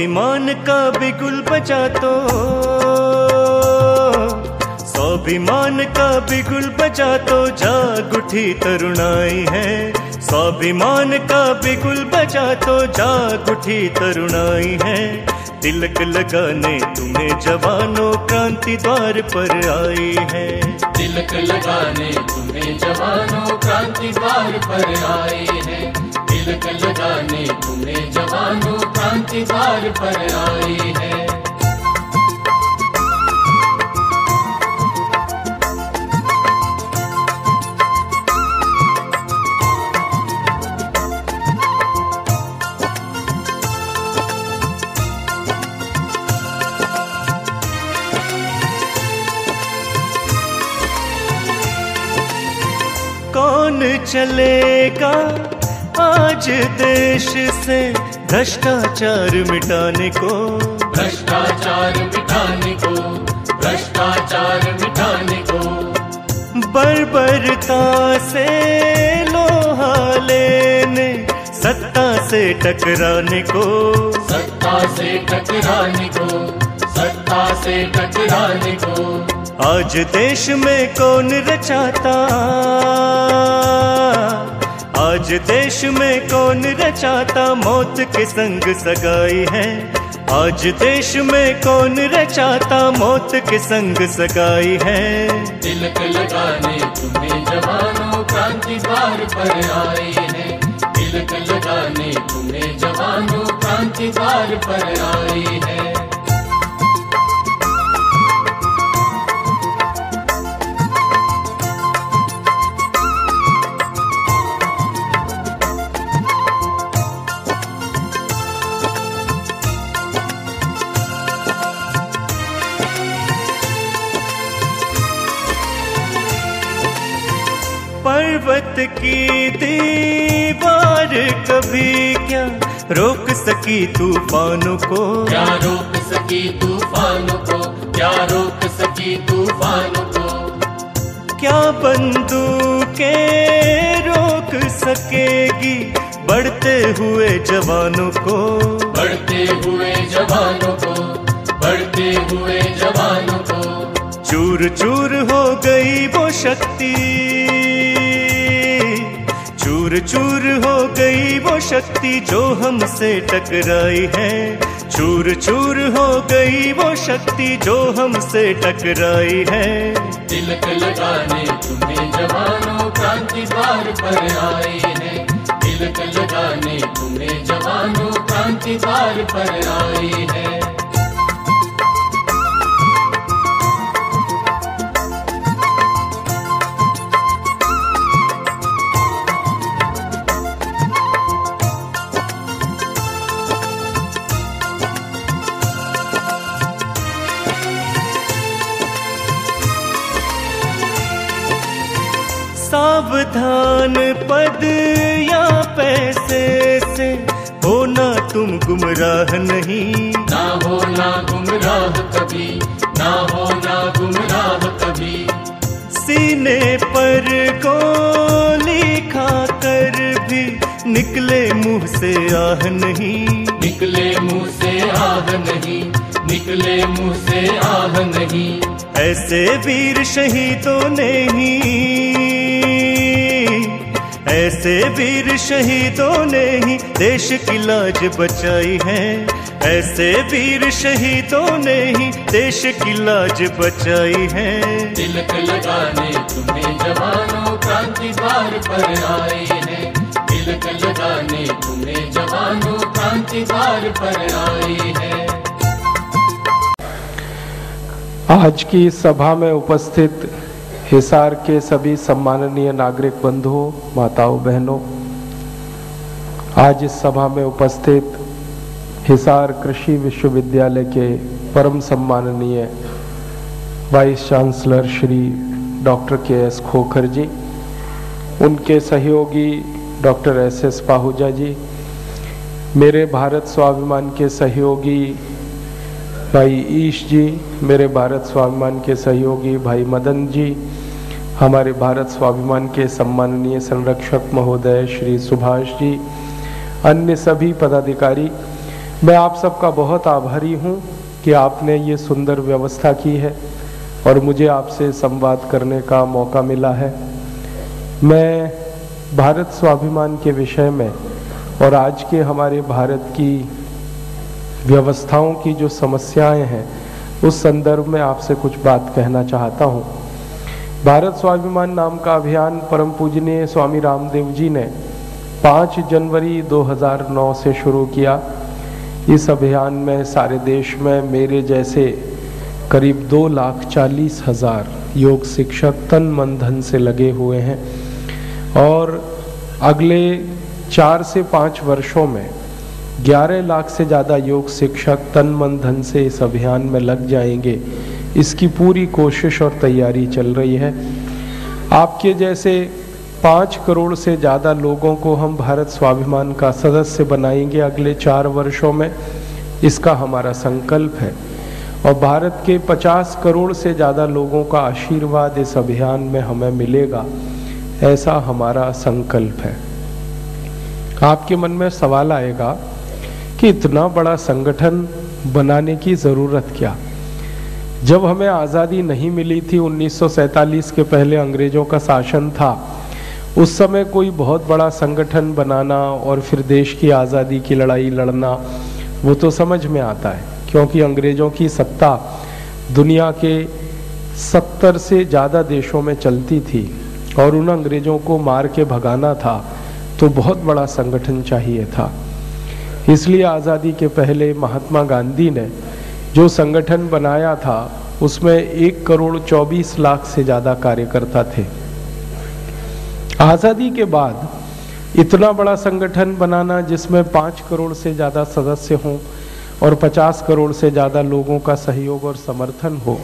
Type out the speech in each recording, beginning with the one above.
स्वाभिमान का बिगुल बजा तो, स्वाभिमान का बिगुल बजा तो जाग उठी तरुणाई है। स्वाभिमान का बिगुल बजा तो जाग उठी तरुणाई है। तिलक लगाने तुम्हें जवानों क्रांति द्वार पर आई है। तिलक लगाने तुम्हें जवानों क्रांति द्वार पर आए हैं। तिलक लगाने तुम्हें जवानों क्रांति द्वार पर आए हैं। कौन चलेगा आज देश से भ्रष्टाचार मिटाने को, भ्रष्टाचार मिटाने को, भ्रष्टाचार मिटाने को। बर्बरता से लोहा लेने सत्ता से टकराने को, सत्ता से टकराने को, सत्ता से टकराने को। आज देश में कौन रचाता, आज देश में कौन रचाता मौत के संग सगाई है। आज देश में कौन रचाता मौत के संग सगाई है। तिलक लगाने तुम्हें जवानों क्रांति द्वार पर आए हैं। तिलक लगाने तुम्हें जवानों क्रांति द्वार पर आए हैं। पर्वत की दीवार कभी क्या रोक सकी तूफानों को, क्या रोक सकी तूफानों को, क्या रोक सकी तूफानों को। क्या बंदूकें रोक सकेगी बढ़ते हुए जवानों को, बढ़ते हुए जवानों को, बढ़ते हुए जवानों को। चूर चूर हो गई वो शक्ति, चूर चूर हो गई वो शक्ति जो हमसे टकराई है। चूर चूर हो गई वो शक्ति जो हमसे टकराई है। तिलक लगाने तुम्हें जवानों क्रांति द्वार पर आए हैं। तिलक लगाने तुम्हें जवानों क्रांति द्वार पर आए हैं। सावधान पद या पैसे से होना तुम गुमराह नहीं, ना होना गुमराह कभी, ना होना गुमराह कभी। सीने पर गोली खाकर भी निकले मुंह से आह नहीं, निकले मुंह से आह नहीं, निकले मुंह से आह नहीं। ऐसे वीर शहीदों ने ही, ऐसे वीर शहीदों ने ही देश की लाज बचाई है। ऐसे वीर शहीदों ने ही देश की लाज बचाई है। तिलक लगाने तुम्हें जवानों क्रांति द्वार पर आए हैं। तिलक लगाने तुम्हें जवानों क्रांति द्वार पर आए हैं। आज की सभा में उपस्थित हिसार के सभी सम्माननीय नागरिक बंधुओं, माताओं, बहनों, आज इस सभा में उपस्थित हिसार कृषि विश्वविद्यालय के परम सम्माननीय vice chancellor Shri doctor K S. Khokhar ji, उनके सहयोगी डॉक्टर S.S. पाहुजा जी, मेरे भारत स्वाभिमान के सहयोगी भाई ईश जी, मेरे भारत स्वाभिमान के सहयोगी भाई मदन जी, हमारे भारत स्वाभिमान के सम्माननीय संरक्षक महोदय श्री सुभाष जी, अन्य सभी पदाधिकारी, मैं आप सबका बहुत आभारी हूँ कि आपने ये सुंदर व्यवस्था की है और मुझे आपसे संवाद करने का मौका मिला है। मैं भारत स्वाभिमान के विषय में और आज के हमारे भारत की व्यवस्थाओं की जो समस्याएं हैं उस संदर्भ में आपसे कुछ बात कहना चाहता हूँ। भारत स्वाभिमान नाम का अभियान परम पूजनीय स्वामी रामदेव जी ने 5 जनवरी 2009 से शुरू किया। इस अभियान में सारे देश में मेरे जैसे करीब 2,40,000 योग शिक्षक तन मन धन से लगे हुए हैं और अगले 4 से 5 वर्षों में 11 लाख से ज़्यादा योग शिक्षक तन मन धन से इस अभियान में लग जाएंगे। इसकी पूरी कोशिश और तैयारी चल रही है। आपके जैसे 5 करोड़ से ज़्यादा लोगों को हम भारत स्वाभिमान का सदस्य बनाएंगे अगले 4 वर्षों में, इसका हमारा संकल्प है। और भारत के 50 करोड़ से ज़्यादा लोगों का आशीर्वाद इस अभियान में हमें मिलेगा, ऐसा हमारा संकल्प है। आपके मन में सवाल आएगा कि इतना बड़ा संगठन बनाने की ज़रूरत क्या? जब हमें आज़ादी नहीं मिली थी, 1947 के पहले अंग्रेज़ों का शासन था, उस समय कोई बहुत बड़ा संगठन बनाना और फिर देश की आज़ादी की लड़ाई लड़ना वो तो समझ में आता है, क्योंकि अंग्रेज़ों की सत्ता दुनिया के 70 से ज़्यादा देशों में चलती थी और उन अंग्रेज़ों को मार के भगाना था तो बहुत बड़ा संगठन चाहिए था। इसलिए आज़ादी के पहले महात्मा गांधी ने जो संगठन बनाया था उसमें 1,24,00,000 से ज़्यादा कार्यकर्ता थे। आज़ादी के बाद इतना बड़ा संगठन बनाना जिसमें 5 करोड़ से ज़्यादा सदस्य हों और 50 करोड़ से ज़्यादा लोगों का सहयोग और समर्थन हो,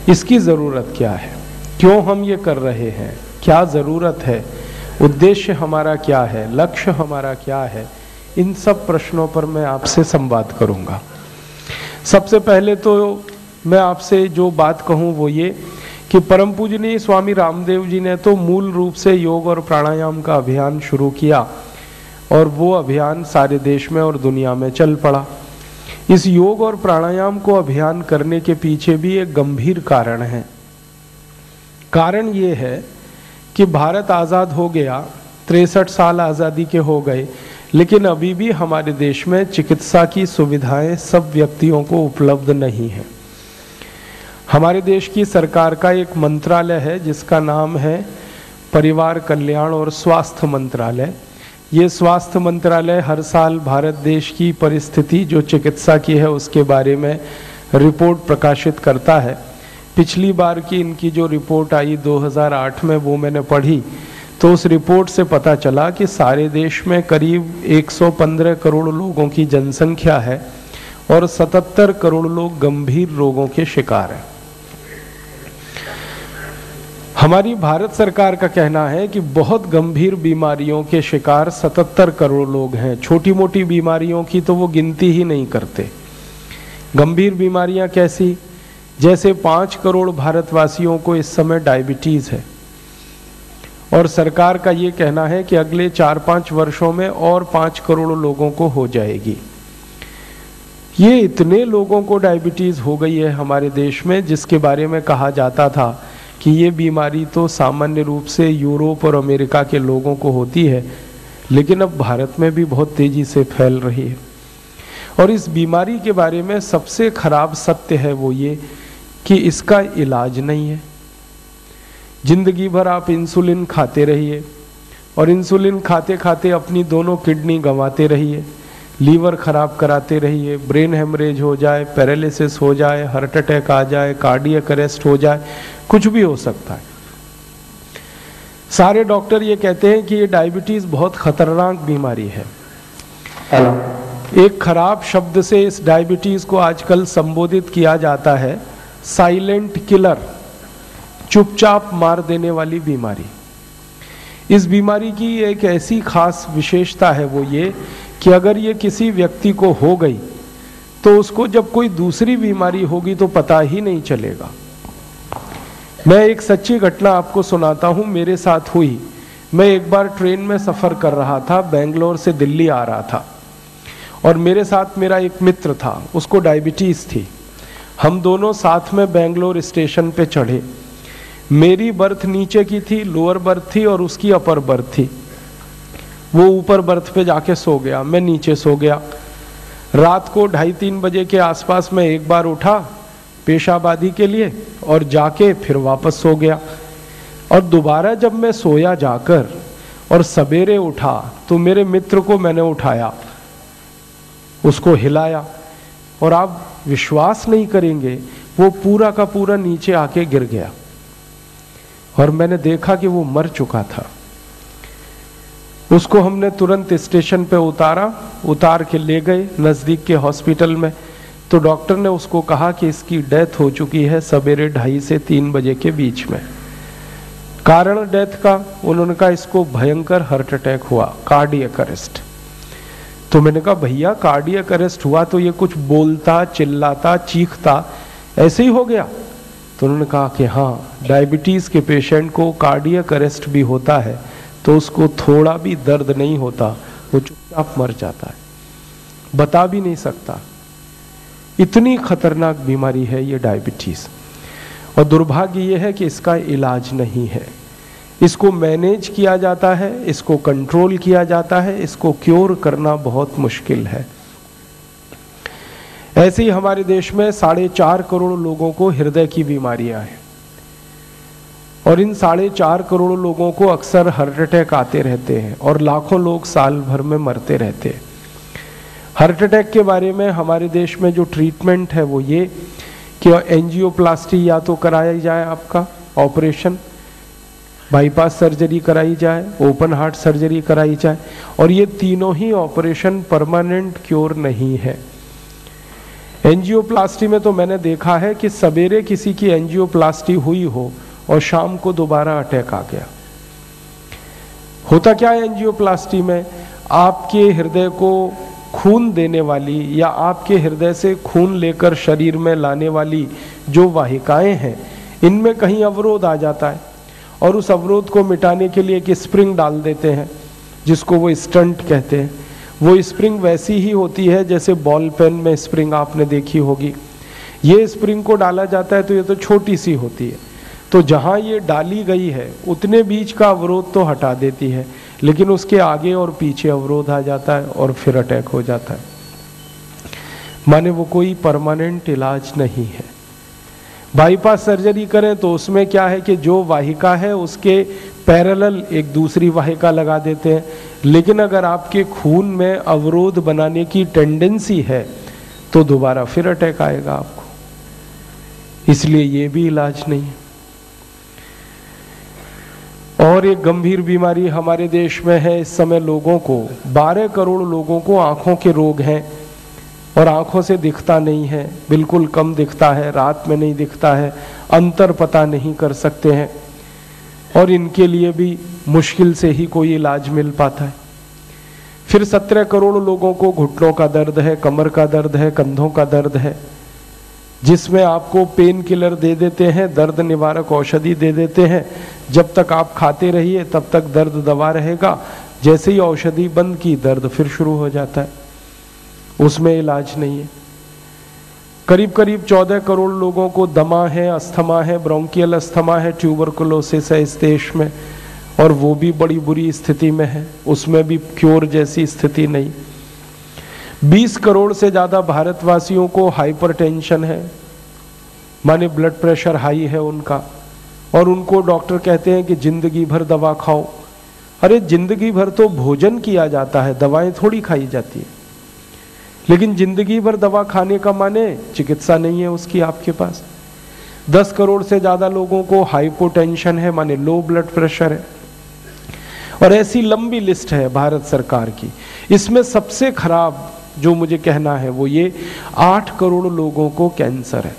इसकी ज़रूरत क्या है? क्यों हम ये कर रहे हैं? क्या ज़रूरत है? उद्देश्य हमारा क्या है? लक्ष्य हमारा क्या है? इन सब प्रश्नों पर मैं आपसे संवाद करूँगा। सबसे पहले तो मैं आपसे जो बात कहूँ वो ये कि परम पूजनीय स्वामी रामदेव जी ने तो मूल रूप से योग और प्राणायाम का अभियान शुरू किया और वो अभियान सारे देश में और दुनिया में चल पड़ा। इस योग और प्राणायाम को अभियान करने के पीछे भी एक गंभीर कारण है। कारण ये है कि भारत आज़ाद हो गया, 63 साल आज़ादी के हो गए, लेकिन अभी भी हमारे देश में चिकित्सा की सुविधाएं सब व्यक्तियों को उपलब्ध नहीं है। हमारे देश की सरकार का एक मंत्रालय है जिसका नाम है परिवार कल्याण और स्वास्थ्य मंत्रालय। ये स्वास्थ्य मंत्रालय हर साल भारत देश की परिस्थिति जो चिकित्सा की है उसके बारे में रिपोर्ट प्रकाशित करता है। पिछली बार की इनकी जो रिपोर्ट आई 2008 में वो मैंने पढ़ी, तो उस रिपोर्ट से पता चला कि सारे देश में करीब 115 करोड़ लोगों की जनसंख्या है और 77 करोड़ लोग गंभीर रोगों के शिकार हैं। हमारी भारत सरकार का कहना है कि बहुत गंभीर बीमारियों के शिकार 77 करोड़ लोग हैं। छोटी मोटी बीमारियों की तो वो गिनती ही नहीं करते। गंभीर बीमारियां कैसी? जैसे 5 करोड़ भारतवासियों को इस समय डायबिटीज है और सरकार का ये कहना है कि अगले 4-5 वर्षों में और 5 करोड़ लोगों को हो जाएगी। ये इतने लोगों को डायबिटीज हो गई है हमारे देश में, जिसके बारे में कहा जाता था कि ये बीमारी तो सामान्य रूप से यूरोप और अमेरिका के लोगों को होती है, लेकिन अब भारत में भी बहुत तेजी से फैल रही है। और इस बीमारी के बारे में सबसे खराब सत्य है वो ये कि इसका इलाज नहीं है। जिंदगी भर आप इंसुलिन खाते रहिए और इंसुलिन खाते खाते अपनी दोनों किडनी गंवाते रहिए, लीवर खराब कराते रहिए, ब्रेन हेमरेज हो जाए, पैरालिसिस हो जाए, हार्ट अटैक आ जाए, कार्डियक अरेस्ट हो जाए, कुछ भी हो सकता है। सारे डॉक्टर ये कहते हैं कि ये डायबिटीज बहुत खतरनाक बीमारी है। एक खराब शब्द से इस डायबिटीज को आजकल संबोधित किया जाता है साइलेंट किलर, चुपचाप मार देने वाली बीमारी। इस बीमारी की एक ऐसी खास विशेषता है वो ये कि अगर ये किसी व्यक्ति को हो गई तो उसको जब कोई दूसरी बीमारी होगी तो पता ही नहीं चलेगा। मैं एक सच्ची घटना आपको सुनाता हूँ, मेरे साथ हुई। मैं एक बार ट्रेन में सफ़र कर रहा था, बेंगलोर से दिल्ली आ रहा था और मेरे साथ मेरा एक मित्र था, उसको डायबिटीज़ थी। हम दोनों साथ में बेंगलोर स्टेशन पे चढ़े। मेरी बर्थ नीचे की थी, लोअर बर्थ थी, और उसकी अपर बर्थ थी। वो ऊपर बर्थ पे जाके सो गया, मैं नीचे सो गया। रात को 2:30-3 बजे के आसपास में एक बार उठा पेशाबादी के लिए और जाके फिर वापस सो गया। और दोबारा जब मैं सोया जाकर और सवेरे उठा तो मेरे मित्र को मैंने उठाया, उसको हिलाया, और आप विश्वास नहीं करेंगे, वो पूरा का पूरा नीचे आके गिर गया। और मैंने देखा कि वो मर चुका था। उसको हमने तुरंत स्टेशन पे उतार के ले गए नज़दीक के हॉस्पिटल में। तो डॉक्टर ने उसको कहा कि इसकी डेथ हो चुकी है सवेरे 2:30 से 3 बजे के बीच में। कारण डेथ का उन्होंने कहा इसको भयंकर हार्ट अटैक हुआ, कार्डियक अरेस्ट। तो मैंने कहा भैया कार्डियक अरेस्ट हुआ तो ये कुछ बोलता, चिल्लाता, चीखता, ऐसे ही हो गया? तो उन्होंने कहा कि हाँ, डायबिटीज़ के पेशेंट को कार्डियक अरेस्ट भी होता है तो उसको थोड़ा भी दर्द नहीं होता, वो चुपचाप मर जाता है, बता भी नहीं सकता। इतनी खतरनाक बीमारी है ये डायबिटीज़। और दुर्भाग्य ये है कि इसका इलाज नहीं है। इसको मैनेज किया जाता है, इसको कंट्रोल किया जाता है, इसको क्योर करना बहुत मुश्किल है। ऐसे ही हमारे देश में 4.5 करोड़ लोगों को हृदय की बीमारियां हैं, और इन 4.5 करोड़ लोगों को अक्सर हार्ट अटैक आते रहते हैं और लाखों लोग साल भर में मरते रहते हैं। हार्ट अटैक के बारे में हमारे देश में जो ट्रीटमेंट है वो ये कि एंजियोप्लास्टी या तो कराया जाए, आपका ऑपरेशन, बाईपास सर्जरी कराई जाए, ओपन हार्ट सर्जरी कराई जाए, और ये तीनों ही ऑपरेशन परमानेंट क्योर नहीं है। एंजियोप्लास्टी में तो मैंने देखा है कि सवेरे किसी की एंजियोप्लास्टी हुई हो और शाम को दोबारा अटैक आ गया। होता क्या है एंजियोप्लास्टी में, आपके हृदय को खून देने वाली या आपके हृदय से खून लेकर शरीर में लाने वाली जो वाहिकाएं हैं, इनमें कहीं अवरोध आ जाता है, और उस अवरोध को मिटाने के लिए एक स्प्रिंग डाल देते हैं जिसको वो स्टंट कहते हैं। वो स्प्रिंग वैसी ही होती है जैसे बॉल पेन में स्प्रिंग आपने देखी होगी। ये स्प्रिंग को डाला जाता है तो ये तो छोटी सी होती है, तो जहाँ ये डाली गई है उतने बीच का अवरोध तो हटा देती है, लेकिन उसके आगे और पीछे अवरोध आ जाता है और फिर अटैक हो जाता है। माने वो कोई परमानेंट इलाज नहीं है। बाईपास सर्जरी करें तो उसमें क्या है कि जो वाहिका है उसके पैरेलल एक दूसरी वाहिका लगा देते हैं, लेकिन अगर आपके खून में अवरोध बनाने की टेंडेंसी है तो दोबारा फिर अटैक आएगा आपको, इसलिए ये भी इलाज नहीं है। और एक गंभीर बीमारी हमारे देश में है इस समय, लोगों को 12 करोड़ लोगों को आंखों के रोग हैं, और आंखों से दिखता नहीं है, बिल्कुल कम दिखता है, रात में नहीं दिखता है, अंतर पता नहीं कर सकते हैं, और इनके लिए भी मुश्किल से ही कोई इलाज मिल पाता है। फिर 17 करोड़ लोगों को घुटनों का दर्द है, कमर का दर्द है, कंधों का दर्द है, जिसमें आपको पेन किलर दे देते हैं, दर्द निवारक औषधि दे देते हैं, जब तक आप खाते रहिए तब तक दर्द दबा रहेगा, जैसे ही औषधि बंद की दर्द फिर शुरू हो जाता है, उसमें इलाज नहीं है। करीब करीब 14 करोड़ लोगों को दमा है, अस्थमा है, ब्रोंकियल अस्थमा है, ट्यूबरकुलोसिस है इस देश में, और वो भी बड़ी बुरी स्थिति में है, उसमें भी क्योर जैसी स्थिति नहीं। 20 करोड़ से ज़्यादा भारतवासियों को हाइपरटेंशन है, माने ब्लड प्रेशर हाई है उनका, और उनको डॉक्टर कहते हैं कि जिंदगी भर दवा खाओ। अरे जिंदगी भर तो भोजन किया जाता है, दवाएं थोड़ी खाई जाती है, लेकिन जिंदगी भर दवा खाने का माने चिकित्सा नहीं है उसकी आपके पास। 10 करोड़ से ज़्यादा लोगों को हाइपोटेंशन है, माने लो ब्लड प्रेशर है, और ऐसी लंबी लिस्ट है भारत सरकार की। इसमें सबसे खराब जो मुझे कहना है वो ये 8 करोड़ लोगों को कैंसर है,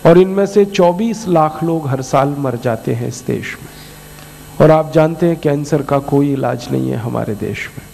और इनमें से 24 लाख लोग हर साल मर जाते हैं इस देश में। और आप जानते हैं कैंसर का कोई इलाज नहीं है हमारे देश में।